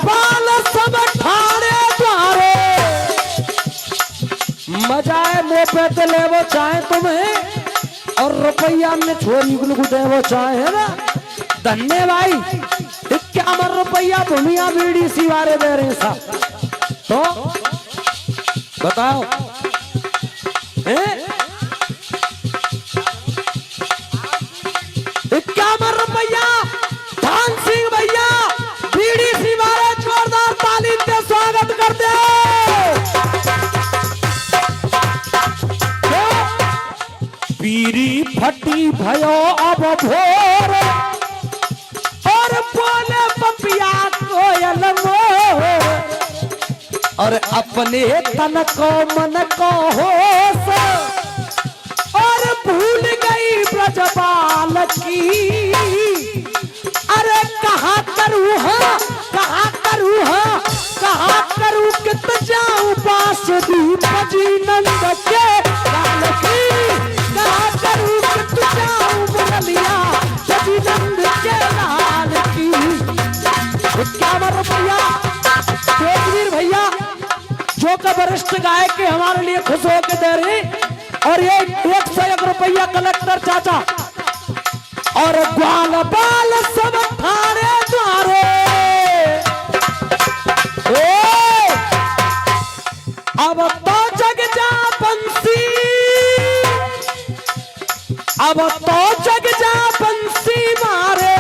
बाल सब ठाणे द्वारे, मजाए मुँह पे तो ले वो चाहे तुम्हें और रुपया में छोरी गुल दे वो चाहे, है ना। धन्य भाई 51 रुपया भूमिया बीड़ी सिवारे दे रहे साहब, तो बताओ 51 रुपया धान सिंह भैया बीड़ी सिवारे जोरदार ताली से स्वागत करते पीरी फटी भयो अब भोर और बोले पपिया कोयल मोर और अपने तन को मन को होश और भूल गई ब्रजबाल की। अरे कहाँ करूँ हाँ कहाँ करूँ हाँ कहाँ करूँ कित जाऊँ पास दीप जी नंद के लाल की, कहाँ करूँ कित जाऊँ मुरलिया जी नंद के लाल की। 51 रुपया देववीर भैया जो का वरिष्ठ गायक के हमारे लिए खुश होकर दे रहे, और ये 101 रुपया कलेक्टर चाचा और ग्वाल बाल सब ठाणे द्वारे। अब तो जग जा बंसी, अब तो जग जा बंसी मारे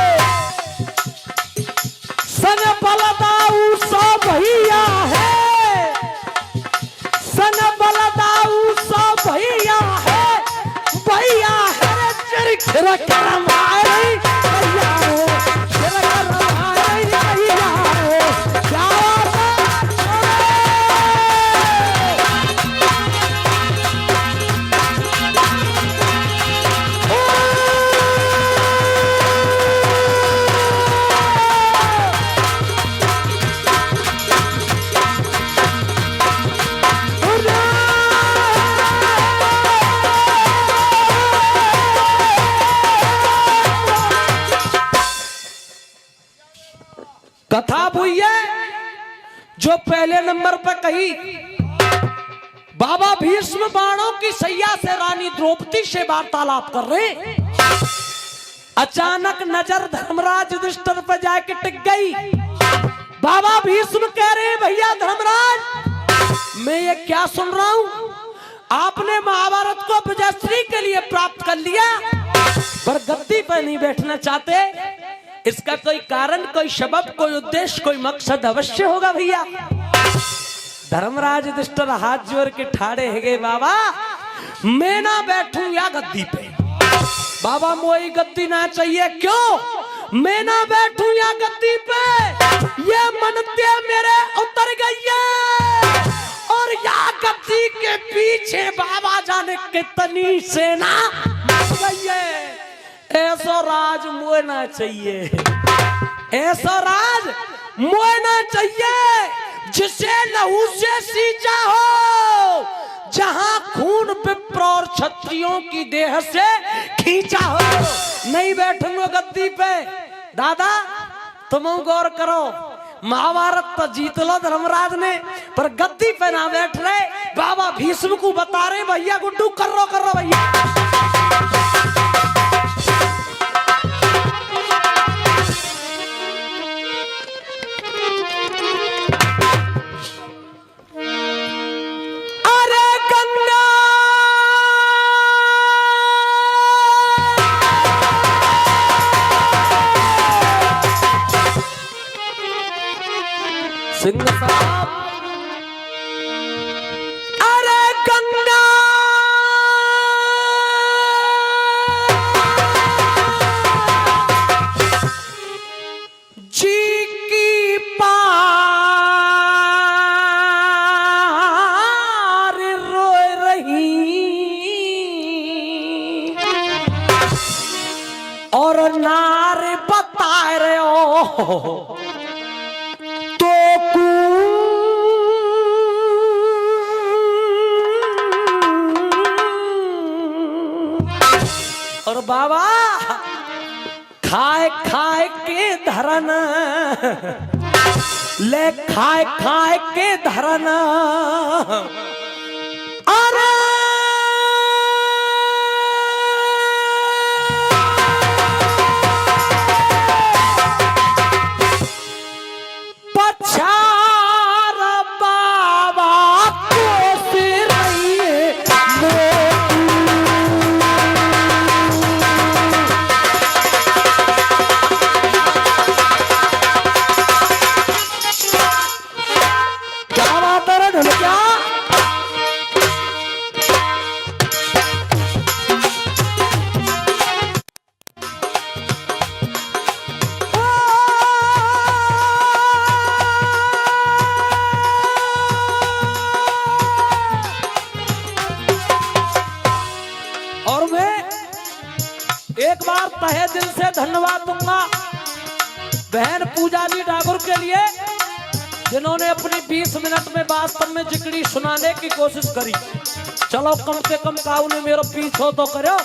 सन बलदाऊ सो भैया है, सन बलदाऊ सो भैया है, भैया है चिर करम आई भैया है, चिर करम आई भैया है, क्या कथा भूइया जो पहले नंबर पर कही, बाबा भीष्म बाणों की सैया से रानी द्रौपदी से वार्तालाप कर रहे, अचानक नजर धर्मराज युधिष्ठिर पर जाके टिक गई। बाबा भीष्म कह रहे भैया धर्मराज मैं ये क्या सुन रहा हूं, आपने महाभारत को विजयश्री के लिए प्राप्त कर लिया पर गद्दी पर नहीं बैठना चाहते, इसका कोई कारण कोई सबब कोई उद्देश्य कोई मकसद अवश्य होगा भैया। धर्मराज युधिष्ठिर हाथ जोड़ के ठाड़े है गए, बाबा मैं ना बैठूं या गद्दी पे, बाबा मोई गद्दी ना चाहिए, क्यों मैं ना बैठूं या गद्दी पे, ये मनते मेरे उतर गई है और या गद्दी के पीछे बाबा जाने कितनी सेना गई है। ऐसा राज मोना चाहिए, ऐसा राज मोना चाहिए जिसे लहू से सींचा हो, जहां खून विप्र और क्षत्रियों की देह से खींचा हो। नहीं बैठूंगा गद्दी पे, दादा तुम गौर करो, महाभारत तो जीत लो धर्मराज ने पर गद्दी पे ना बैठ रहे। बाबा भीष्म को बता रहे भैया गुड्डू कर रो भैया। सिंह साहब अरे गंगा जी की पार रो रही और नारे बता रहे हो और बाबा खाए खाए के धरन ले खाए खाए के धरना अरे पछार बाबा कोस रही क्या बात है ढोल क्या और मैं एक बार तहे दिल से धन्यवाद दूंगा बहन पूजा जी ठाकुर के लिए जिन्होंने अपनी 20 मिनट में वास्तव में जिकड़ी सुनाने की कोशिश करी। चलो कम से कम काऊ ने मेरा पीछो तो करो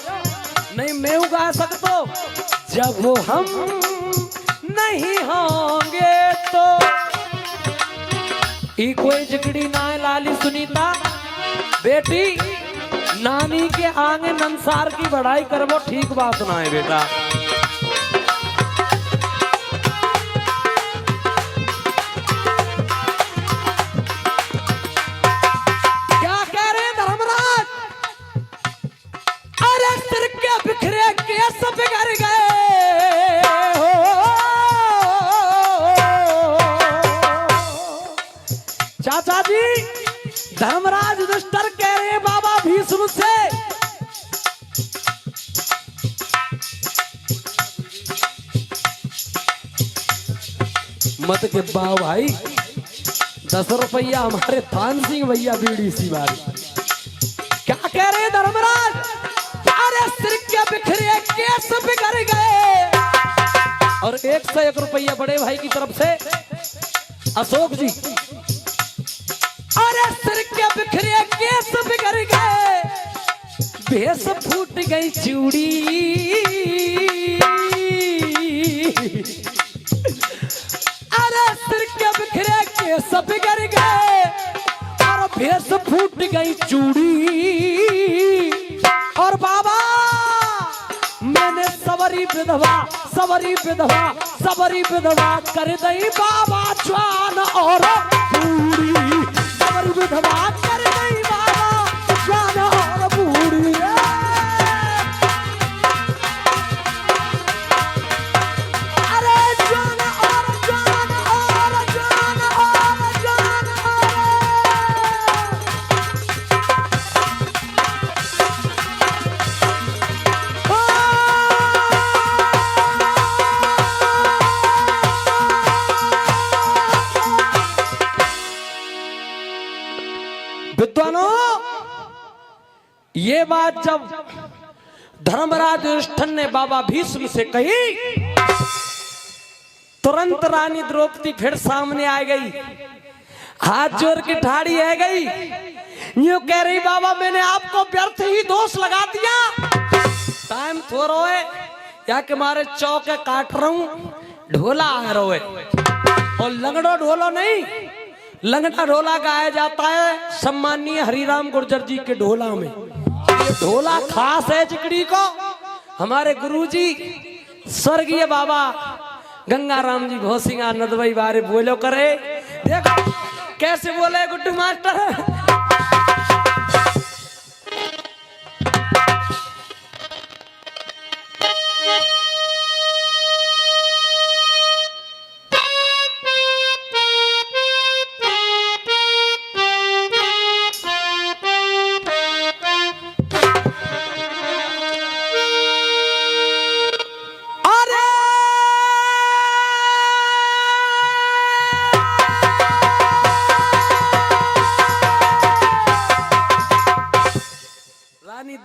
नहीं मैं उगा सकता जब वो हम नहीं होंगे तो ई कोई जिकड़ी ना है लाली सुनीता बेटी नानी के आगे नंसार की बढ़ाई करवो ठीक बात सुनाए बेटा। क्या कह रहे हैं धर्मराज अरे सिर के बिखरे केस बिगड़ गए हो चाचा जी धर्मराज युधिष्ठिर कह रहे बाबा भीष्म से मत के बाव भाई 10 रुपया हमारे थान सिंह भैया बीड़ी सी बारी क्या कह रहे धर्मराज अरे सिर के बिखरे केस बिगड़ गए और 101 रुपया बड़े भाई की तरफ से अशोक जी अरे सिर के बिखरे केस बिगड़ गए भेस फूट गई चूड़ी अरे सिर के बिखरे केस बिगड़ गए और भेस फूट गई चूड़ी और बाबा मैंने सवरी विधवा कर दई बाबा जवान और बूढ़ी विधवा कर गई बाबा जवान और बूढ़ी अरे जवान और जवान और जवान और जवान विद्वानों ये बात जब धर्मराज युधिष्ठिर ने बाबा भीष्म से कही तुरंत रानी द्रौपदी फिर सामने आ गई हाथ जोड़ के ठाड़ी है गई यूं कह रही बाबा मैंने आपको व्यर्थ ही दोष लगा दिया टाइम थोड़ा है या के मारे चौके काट रहा हूं ढोला आ रहा है और लंगड़ो ढोलो नहीं लंगड़ा ढोला गाया जाता है सम्मानीय हरिराम गुर्जर जी के ढोला में ये ढोला खास है चिकड़ी को हमारे गुरुजी स्वर्गीय बाबा गंगाराम जी भोसिंग आनंद भाई बारे बोलो करे देखो कैसे बोले गुड्डू मास्टर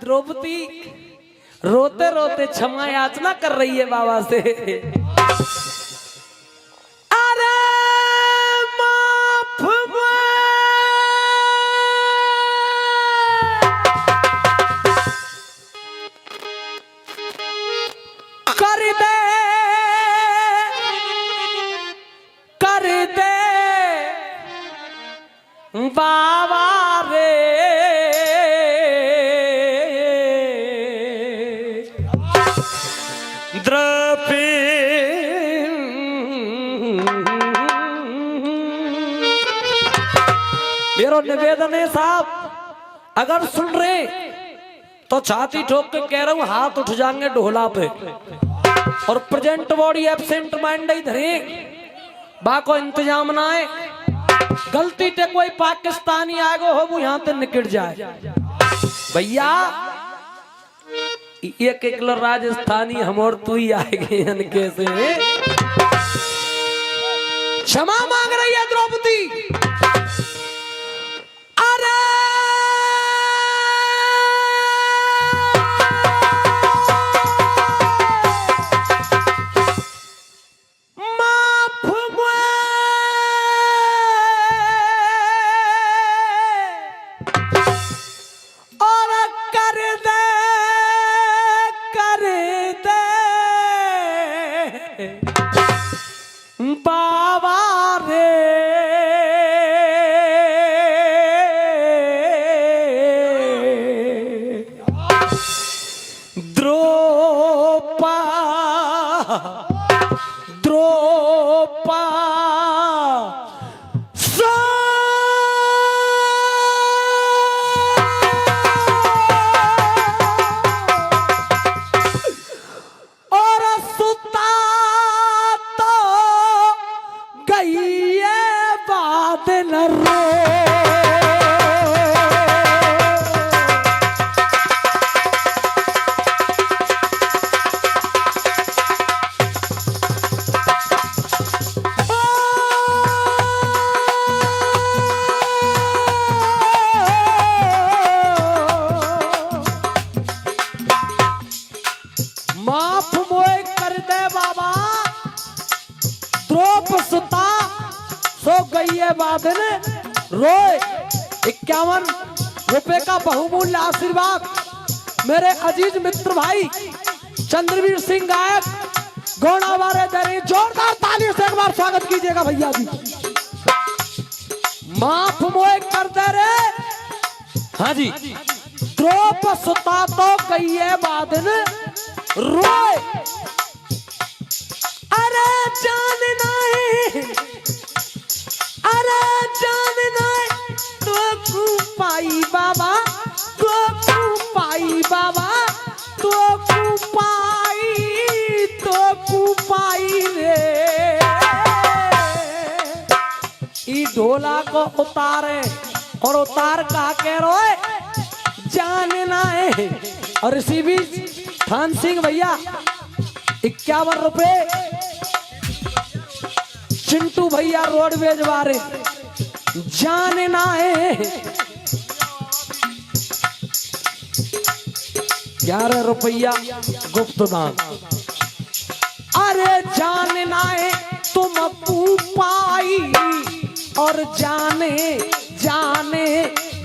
द्रौपदी रोते रोते क्षमा याचना कर रही है बाबा से अरे माफ कर दे बाबा रे द्रौपदी मेरा निवेदन है साहब, अगर सुन रहे तो छाती ठोक के कह रहा हूं, हाथ उठ जाएंगे ढोला पे और प्रेजेंट बॉडी एब्सेंट माइंड ही धरे बा को इंतजाम ना है। गलती ते कोई पाकिस्तानी आगो हो वो यहां ते निकट जाए भैया, एक एक राजस्थानी हम और तू ही आएंगे कैसे। क्षमा मांग रही है द्रौपदी। अरे बाबा रे द्रौपदी सो गई है बादल रोए। 51 रुपए का बहुमूल्य आशीर्वाद मेरे अजीज मित्र भाई चंद्रवीर सिंह गायक गौड़ा वाले दरे, जोरदार ताली से एक बार स्वागत कीजिएगा भैया जी। माफ मोए कर दे रे, हाँ जी। द्रौपदी सुता तो गई है बादल रोए। अरे जानना है, अरे जानना है तो पाई बाबा, तो पाई बाबा, तो पाई रे। ई ढोला को उतारे और उतार का कह रोए जानना है। और इसी बीच थान सिंह भैया 51 रुपए, चिंटू भैया रोडवेज वाले जानना है। 11 रुपया गुप्त दान। अरे जानना है तुम पाई और जाने जाने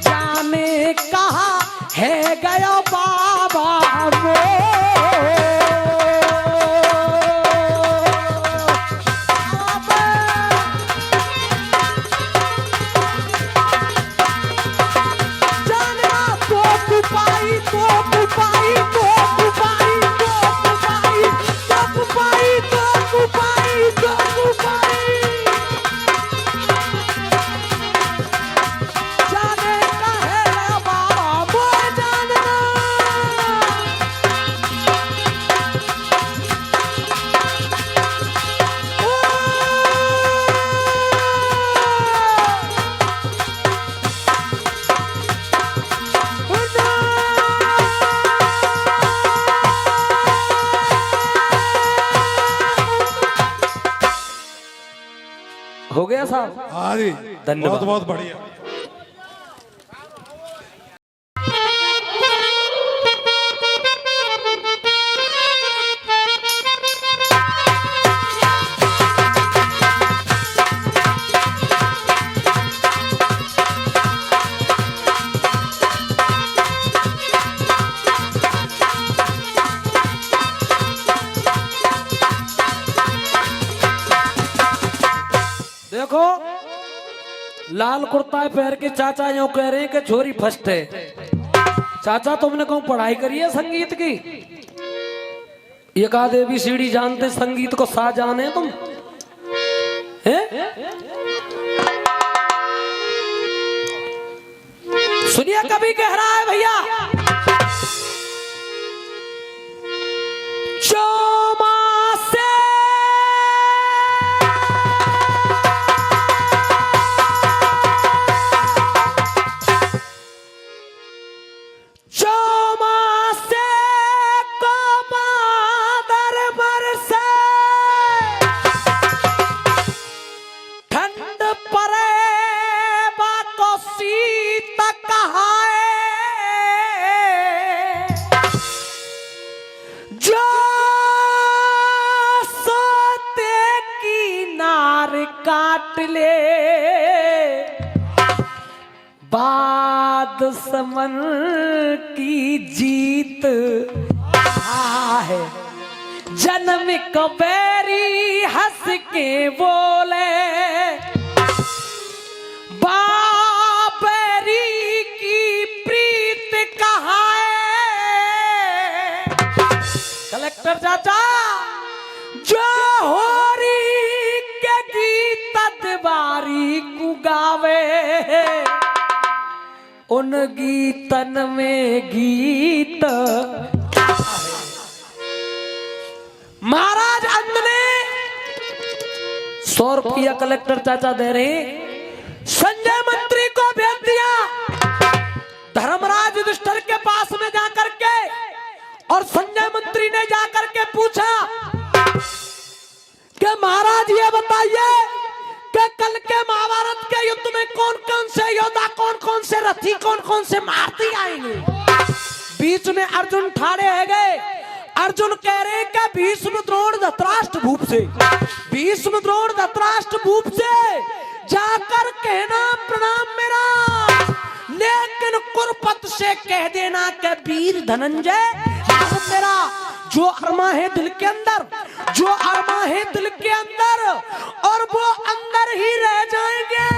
जाने कहा है गया बाबा रे। हो गया साहब? हाँ जी, धन्यवाद, बहुत बहुत बढ़िया। देखो लाल कुर्ता पहन के चाचा यूं कह रहे हैं कि छोरी फर्स्ट है। चाचा तुमने कहूं पढ़ाई करी है संगीत की? एक आध ABCD जानते संगीत को सा जाने तुम हैं? सुनिए कभी कह रहा है भैया काट ले बाद समन की जीत है। जन्म को बैरी हंस के बोले बाबरी की प्रीत कहाँ है। कलेक्टर चाचा जो होरी के गीत बारी कुगावे उन गीतन में गीत। महाराज अंत ने 100 रुपया कलेक्टर चाचा दे रहे। संजय मंत्री को भेज दिया धर्मराज युधिष्ठिर के पास में जाकर के, और संजय मंत्री ने जाकर के पूछा कि महाराज ये बताइए कि कल के महाभारत के युद्ध में कौन कौन से योद्धा, कौन कौन से रथी, कौन कौन से मारती आएंगे। बीच में अर्जुन ठाड़े है गए। अर्जुन कह रहे कि भीष्म द्रोण धृतराष्ट्र भूप से, भीष्म द्रोण धृतराष्ट्र भूप से जाकर कहना प्रणाम मेरा, लेकिन कुरुपत से कह देना कि वीर धनंजय मेरा जो अरमा है दिल के अंदर, जो अरमा है दिल के अंदर, और वो अंदर ही रह जाएंगे।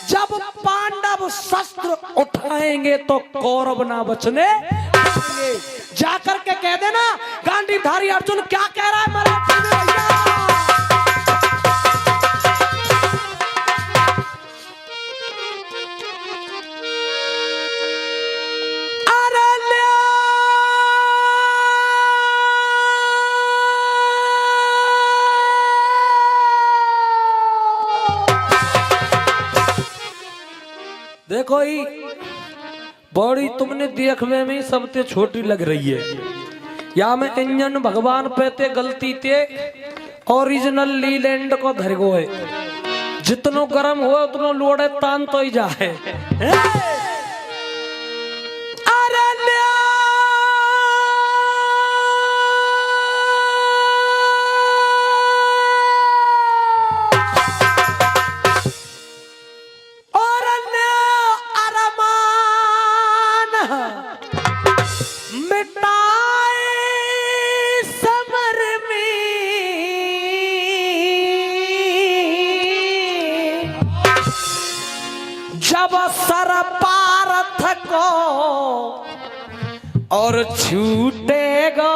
जब पांडव शस्त्र उठाएंगे तो कौरव ना बचने देंगे। जाकर के कह देना गांडीवधारी अर्जुन क्या कह रहा है मराठी में भैया। देखो ही बॉडी तुमने देखने में सबसे छोटी लग रही है। या में इंजन भगवान पे गलती ते ओरिजिनल लीलैंड को धर गो है। जितनो गर्म हो उतनो लोड़े तान तो ही जाए। जब सर पारथ को और छूटेगा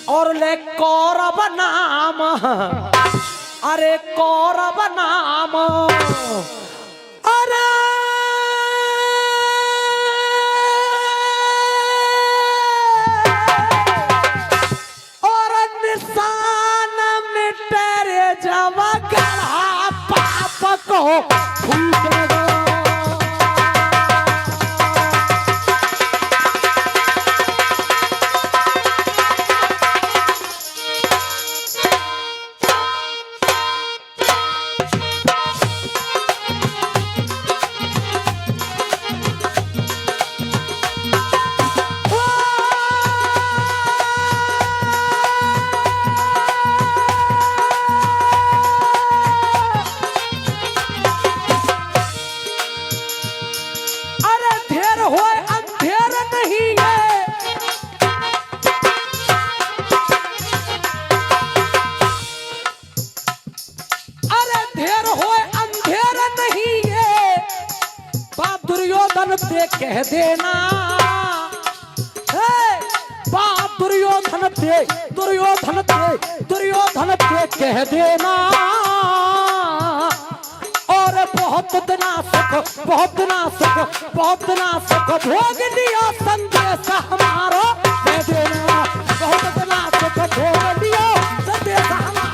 और ले कौरव नाम, अरे कौरव नाम, अरे और निशान मिटे जब गढ़ा पाप को फूटेगा। कह देना बाप दुर्योधन थे कह देना और बहुत दिना सुख भोग लिया संदेश हमारो कह देना बहुत दिना सुख भोग लिया संदेश हमारो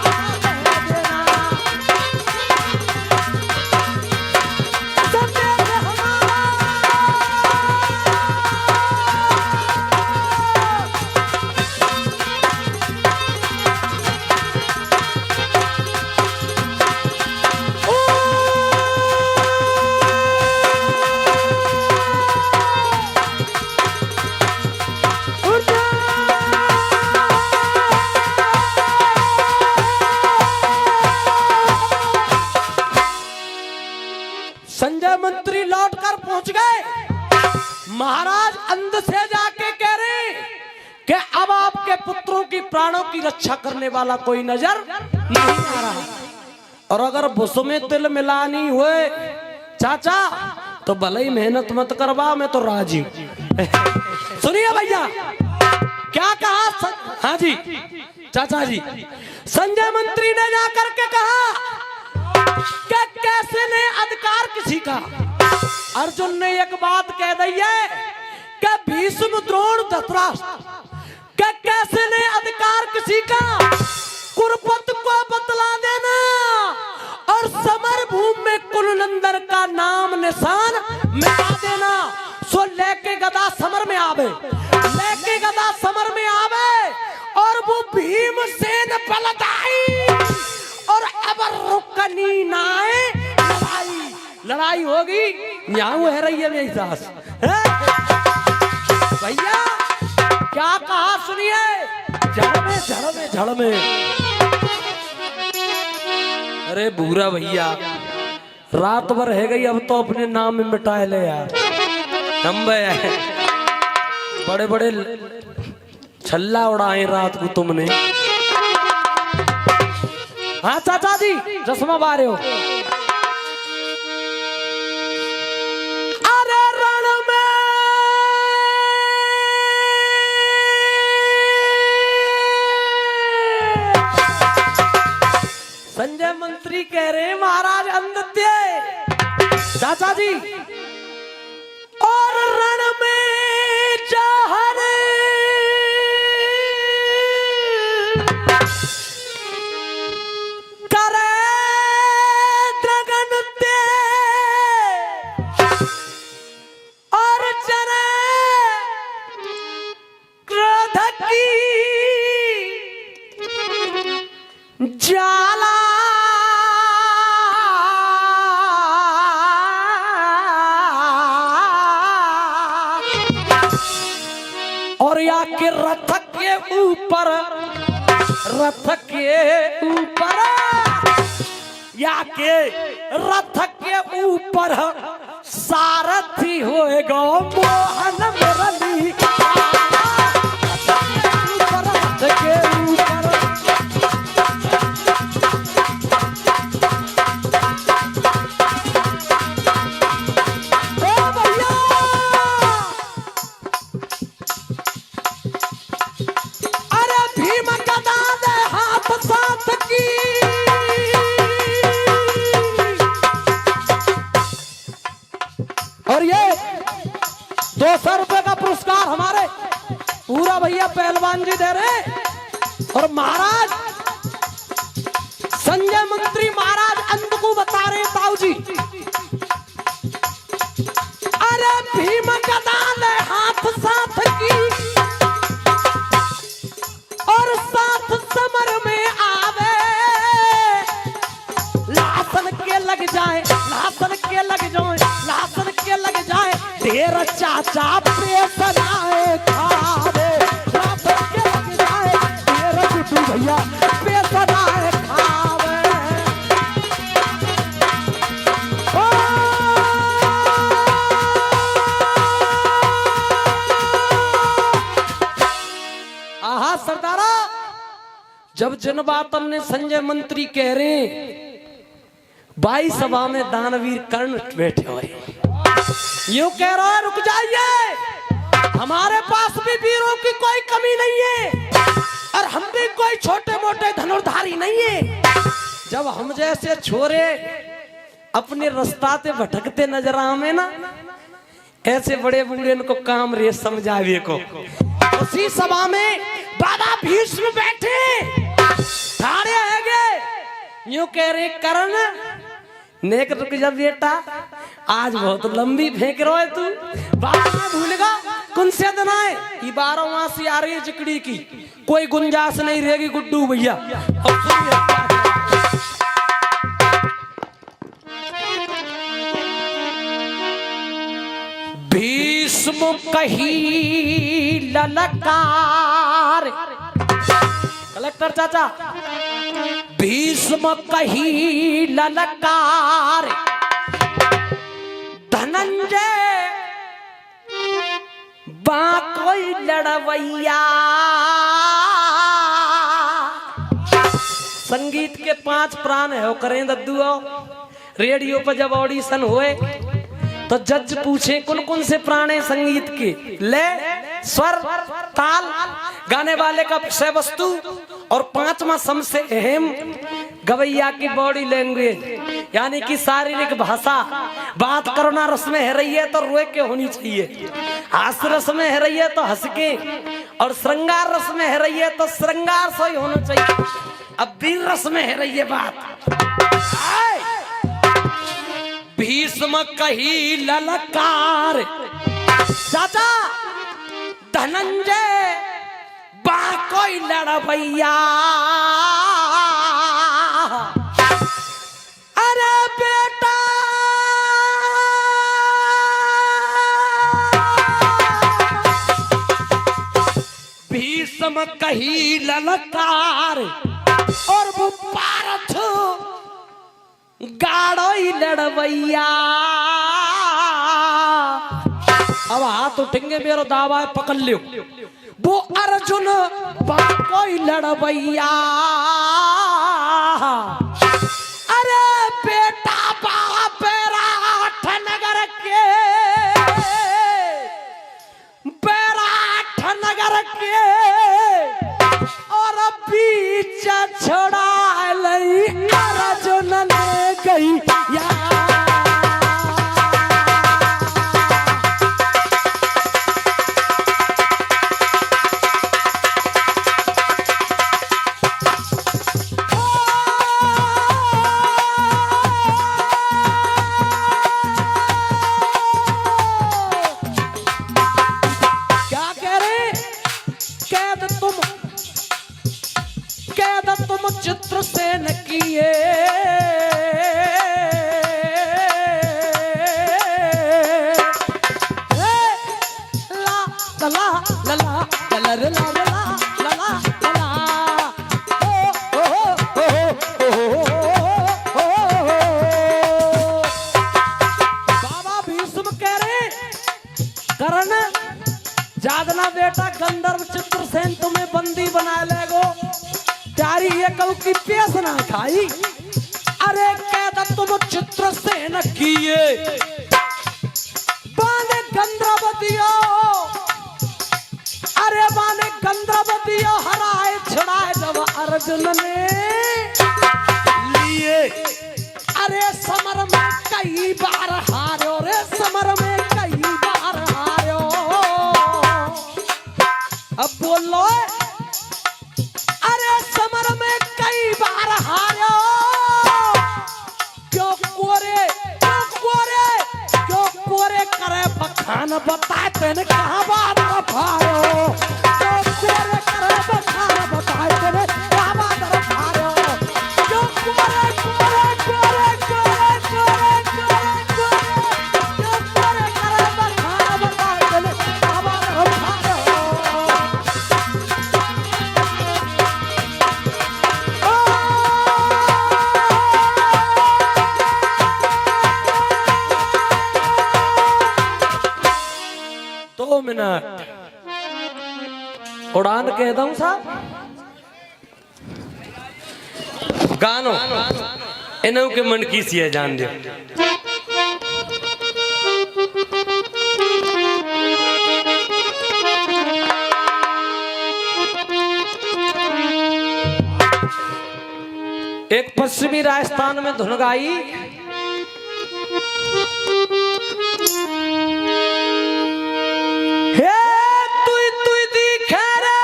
संजय मंत्री लौटकर पहुंच गए। महाराज अंध से जाके कह रहे कि अब आपके पुत्रों की प्राणों की रक्षा करने वाला कोई नजर नहीं आ रहा, और अगर भुस में तिल मिलानी हुए चाचा तो भले ही मेहनत मत करवा, मैं तो राजी हूं। सुनिए भैया क्या कहा। हाँ जी चाचा जी, संजय मंत्री ने जाकर के कहा कि कैसे ने अधिकार किसी का। अर्जुन ने एक बात कह दी है कि भीष्म द्रोण धृतराष्ट्र कि कैसे ने अधिकार किसी का कुरुपत को बतला देना और समर भूमि में कुलनंदन का नाम निशान मिटा देना। सो लेके गदा समर में आवे, और वो भीमसेन बलदाई और अब रुकनी नाए लड़ाई होगी। न्याऊ है रही है मेरी सास। भैया क्या कहा सुनिए। झड़ में अरे बुरा भैया रात भर है गई, अब तो अपने नाम में मिटाए ले यार। हम बड़े छल्ला उड़ाए रात को तुमने। हाँ चाचा जी चश्मा बारे हो। अरे रण में संजय मंत्री कह रहे महाराज अंध थे चाचा जी, और रण में जहर जाला और या के रथ के ऊपर या के रथ के ऊपर सारथी होएगा मोहन मुरली रथ के ऊपर। और ये 200 रुपए का पुरस्कार हमारे पूरा भैया पहलवान जी दे रहे। और महाराज संजय मंत्री महाराज अंत को बता रहे ताऊ जी, अरे भीम गदा ले हाथ साथ की और साथ समर में आवे, लासन के लग जाए तेरा चाचा पेसनाए खावे, लासन के लग जाए तेरा बिट्टू भैया पेसनाए खावे। आहा सरदारा, जब जनबातन ने संजय मंत्री कह रहे 22 सभा में दानवीर कर्ण बैठे हुए, यूं कह रहा है रुक जाइए, हमारे पास भी वीरों की कोई कमी नहीं है और हम भी कोई छोटे मोटे धनुर्धारी नहीं है। जब हम जैसे छोरे अपने रास्ता पे भटकते नजर आवे ना, ऐसे बड़े बूढ़े को काम रे समझावे को। उसी सभा में बाबा भीष्म बैठे ठाड़े है, यूं कह रहे करण नेक रुक जा बेटा, आज बहुत लंबी फेंक रहा है तू। बाबा भूलेगा कौन से दिन आए, 12 मासी आ रही है चिकड़ी की, कोई गुंजाइश नहीं रहेगी गुड्डू भैया। भीष्म कही ललकार, कलेक्टर चाचा, भीष्म कही ललकार, धनंजय बाकोई लड़वैया। संगीत के 5 प्राण है, करें दद्दू। रेडियो पर जब ऑडिशन हुए तो जज पूछे कौन कौन से प्राण है संगीत के, ले, स्वर, ताल, गाने वाले का विषय वस्तु और 5वां सबसे अहम गवैया की बॉडी लैंग्वेज, यानी कि शारीरिक भाषा। बात करना रस में है रही है तो रोए के होनी चाहिए, हास्य रस में है रही है तो हंस के, और श्रृंगार रस में है रही है तो श्रृंगार से ही होना चाहिए। अब वीर रस में है रही है बात। भीष्म कही ललकार, चाचा धनंजय बाकोई लड़वैया। अरे बेटा भीष्म कही ललकार, और वो पारथ गाड़ोई लड़वैया। अब हाथ उठेंगे मेरा दावा है पकड़ लियो, वो अर्जुन कोई लड़वैया। अरे बेटा बाप बेराठ नगर के, बेराठ नगर के, और बीच छोड़ा लई अर्जुन ने गई या। चित्रसेन किए ला ला ला ला ला ला ला ला, बाबा भीष्म कह रहे करण जादना बेटा गंधर्व चित्रसेन तुम्हें बंदी बना लेगो, प्यारी ये कऊ की पेश ना खाई। अरे कहता तुम चित्रसेन किए बाने गंधर्वतियो, अरे बाने गंधर्वतियो हराए छुड़ाए जब अर्जुन ने लिए। अरे समर में कई बार हारो, रे समर में कई बार हारो। अब बोलो अरे समर में कई बार हारो, क्यों कोरे करे बखान बताए तेने कहा बात रफारो, क्यों कोरे करे बखान बताए तेने कहा बात रफारो, क्यों कोरे करे बखान बताए तेने कहा बात रफारो। मिनट उड़ान कह दूं साहब, गानो इन्हों के मन की सी है जान दे। एक पश्चिमी राजस्थान में धुन गाई, हे तुई तुई दिखे रे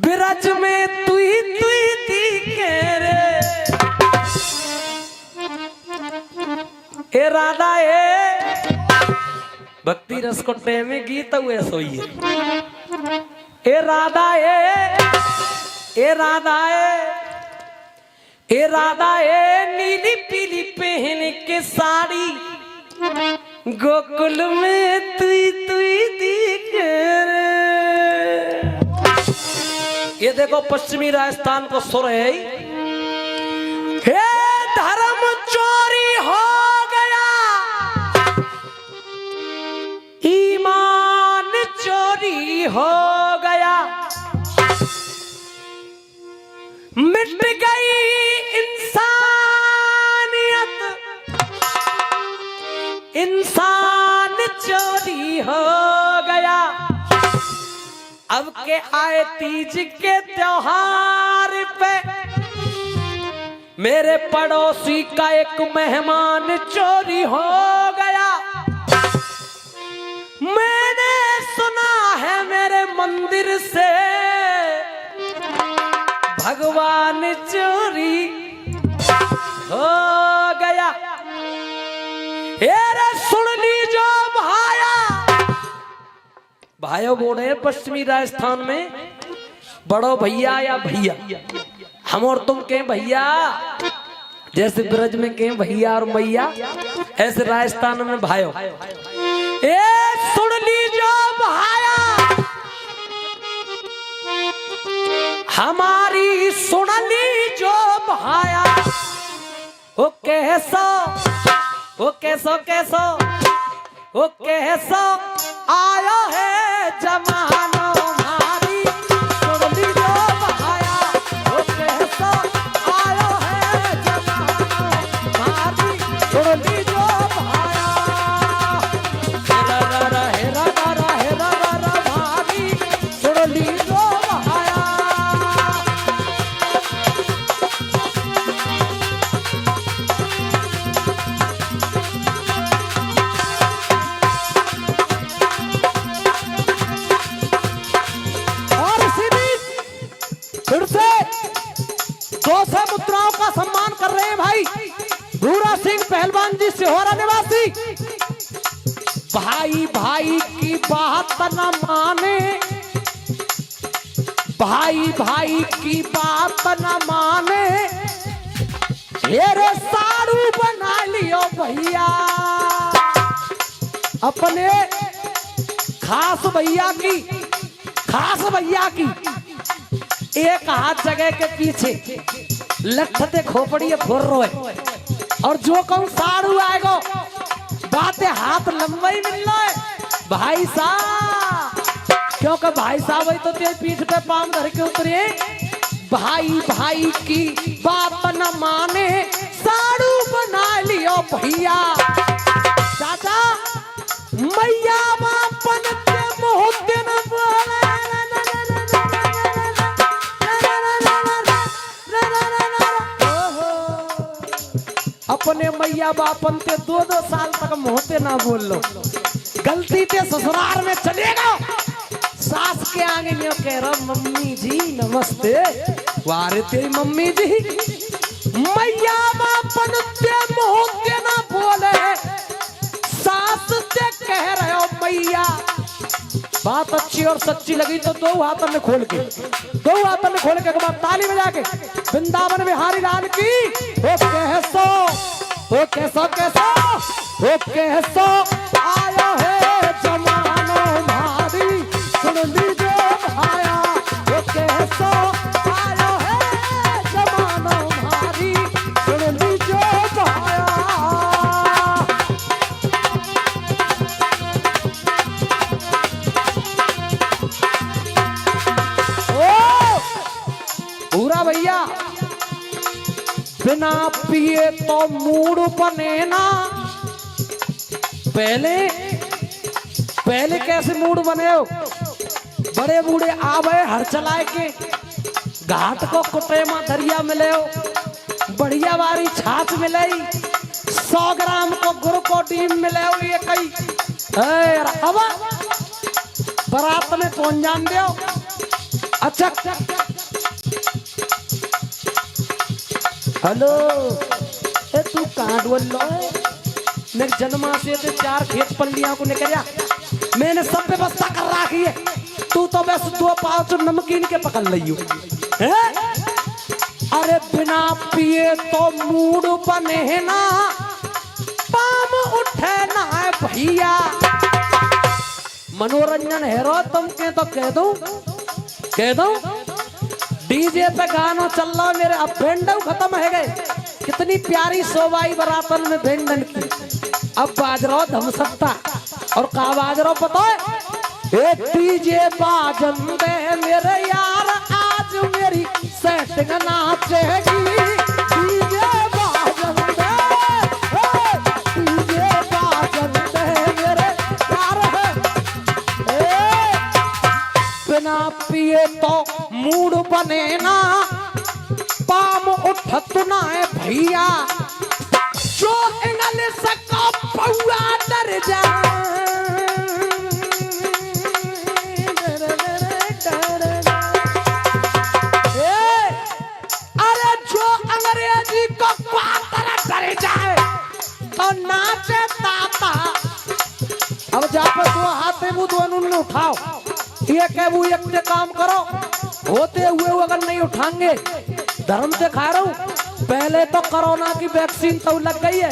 बिरज में, तुई तुई दिखे रे ए राधा ए भक्ति रस को टेमे गीत हुए सोइए ए राधा ए राधा ए राधा ए नीली पीली पहन के साड़ी गोकुल में तुई तुई दिख रे। ये देखो पश्चिमी राजस्थान को सुर है, हे धर्म चोरी हो गया, ईमान चोरी हो गया, मिट गई इंसान चोरी हो गया। अब के आए तीज के त्योहार पे मेरे पड़ोसी का एक मेहमान चोरी हो गया। मैंने सुना है मेरे मंदिर से भगवान चोरी हो गया। रे सुन लीजो भाइयों बोले पश्चिमी राजस्थान में बड़ो भैया या भैया, हम और तुम के भैया, जैसे ब्रज में के भैया और मैया, ऐसे राजस्थान में भाइयों। ए सुन लीजो भाया, हमारी सुन लीजो भाया, ओ कैसो वो कैसो कैसो वो कैसो आया है जमानो मारी, सुन लीजो भाया, वो कैसो आया है जमानो मारी, सुन लीजो भाया, हेरा रा हेरा रा हेरा रा भारी, सुन लीजो भाया। फिर से 200 मुद्राओं का सम्मान कर रहे हैं भाई भूरा सिंह पहलवान जी सिहोरा निवासी। भाई भाई की बात न माने, भाई भाई की बात न माने, मेरे साड़ू बना लियो भैया, अपने खास भैया की एक हाथ जगह के पीछे लठते खोपड़ी फोर रोए, और जो कहूं साड़ू आएगो बातें हाथ लंबाई मिल रहा है भाई साहब, क्योंकि भाई साहब तो तेरे पीठ पे पांव धर के उतरे। भाई भाई की बात न माने, साड़ू बना लियो भैया, चाचा मैया बापन के मुहूर्त न बोले, अपने मैया बापन ते 2-2 साल तक मोहते ना बोल लो, गलती ते ससुराल में चलेगा, सास के आगे नहीं कह रहा मम्मी जी नमस्ते, वारे तेरी मम्मी जी, मैया बापन ते मोहते ना बोले, सास ते कह रहे हो मैया। बात अच्छी और सच्ची लगी तो 2 हाथों में खोल के बाद ताली बजा के वृंदावन बिहारी लाल की ओ कैसो आया है जमानो भारी, सुन लीजो भाया, ओ कैसो आया है जमानो भारी, सुन लीजो भाया। पूरा भैया बिना पिए तो मूड बने ना, पहले कैसे मूड बने हो, बड़े बूढ़े आवे हर चलाए के घाट को कुटे में दरिया मिले बढ़िया वारी छाछ मिले 100 ग्राम को गुरु को डीम मिले ये कई अब बारात में कौन जान दो। अच्छा हेलो ए तू कहाँ डोल लो मेरे जन्मा से 4 खेत पल्लियां को निकलिया मैंने सब व्यवस्था कर रखी है तू तो बस 2 पाँच नमकीन के पकड़ लियो है। अरे बिना पिए तो मूड बने ना पाम उठे ना भैया मनोरंजन है रो तुम के तो कह दो डीजे पे गाना चल रहा मेरे अब बैंड खत्म है गए कितनी प्यारी शोभाई बरातन में बैंडन की अब बाज रहा धम सकता और का बाज रहा पता है डीजे बाजन दे मेरे यार आज मेरी सेटिंग नाचेगी डीजे बाजन दे डीजे बाजन दे मेरे यार बिना पिए तो मूड बने ना पाम उठत ना है भैया जो इंग्लिश का पौआ डर जाए अरे जो अंग्रेजी को पातर डर जाए तो नाचे ताता। अब जाकर 2 हाथ मुंह दोनों उठाओ ये कह वो एक काम करो होते हुए अगर नहीं उठाएंगे धर्म से खा रहा हूं। पहले तो कोरोना की वैक्सीन तो लग गई है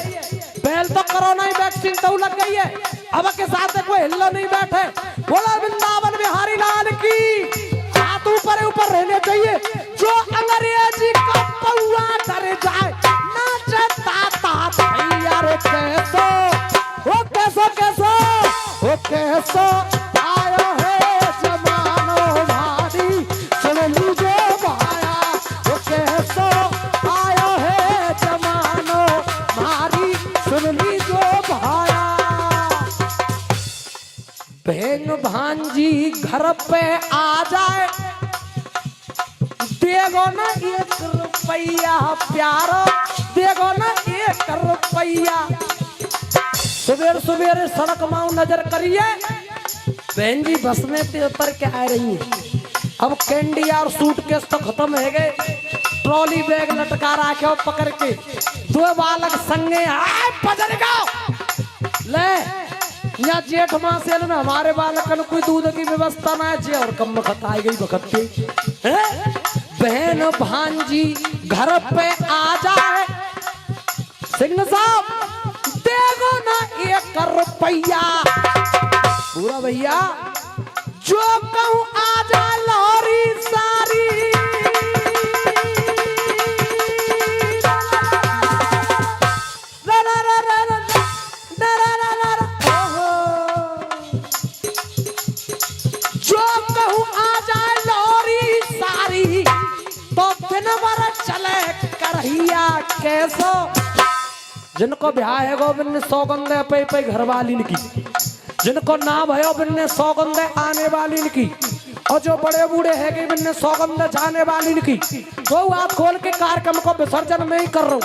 पहले तो कोरोना की वैक्सीन तो लग गई है अब के साथ कोई हिल्लो नहीं बैठे बोला वृंदावन बिहारी लाल की हाथ ऊपर ऊपर रहने चाहिए जो अंग्रेजी का पौआ डर जाए नाचे ताता भैया रे कैसो वो कैसो कैसो वो कैसो आयो है जमानो भारी सुन लीजिए भाया वो कैसो आयो है जमानो भारी सुन लीजिए भाया। बहन भांजी घर पे आ जाए देगो ना 1 रुपया प्यारो देगो ना 1 रुपया सवेर सवेरे सड़क माऊ नजर करिए बहन जी बस में उतर के आ रही है अब कैंडी और सूटकेस तो खत्म है गए ट्रॉली बैग लटका रखे हो पकड़ के 2 बालक संगे आए बजर गाओ ले या जेठ मां से ना हमारे बालकन कोई दूध की व्यवस्था ना है और कम खत आई गई बखत के बहन भांजी घर पे आ जाए सिंह साहब देगो ना 1 रुपया पूरा भैया जो कहूं आ जाए लोरी सारी जो कहूं आ जाए लोरी सारी तो दिन भर चले करहिया कैसो जिनको ब्याह है गोविंद सौगंधे पे घर वाली की जिनको ना भयो बिन्ने सौगंधे आने वाली की और जो बड़े बूढ़े है कि बिन्ने सौगंधे जाने वाली की तो हाथ खोल के कार्यक्रम को विसर्जन में ही कर रहा हूँ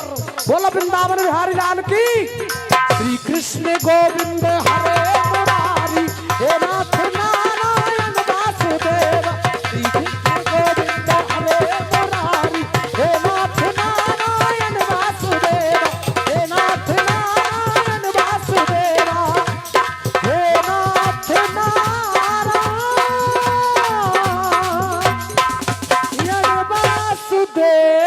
बोलो वृंदावन बिहारी लाल की श्री कृष्ण गोविंद हरे मुरारी हे नाथ नारायण वासुदेव श्री कृष्ण गोविंद हरे मुरारी हे नाथ नारायण वासुदेव हे नाथ नारायण वासुदेव हे नाथ नारायण वासुदेव।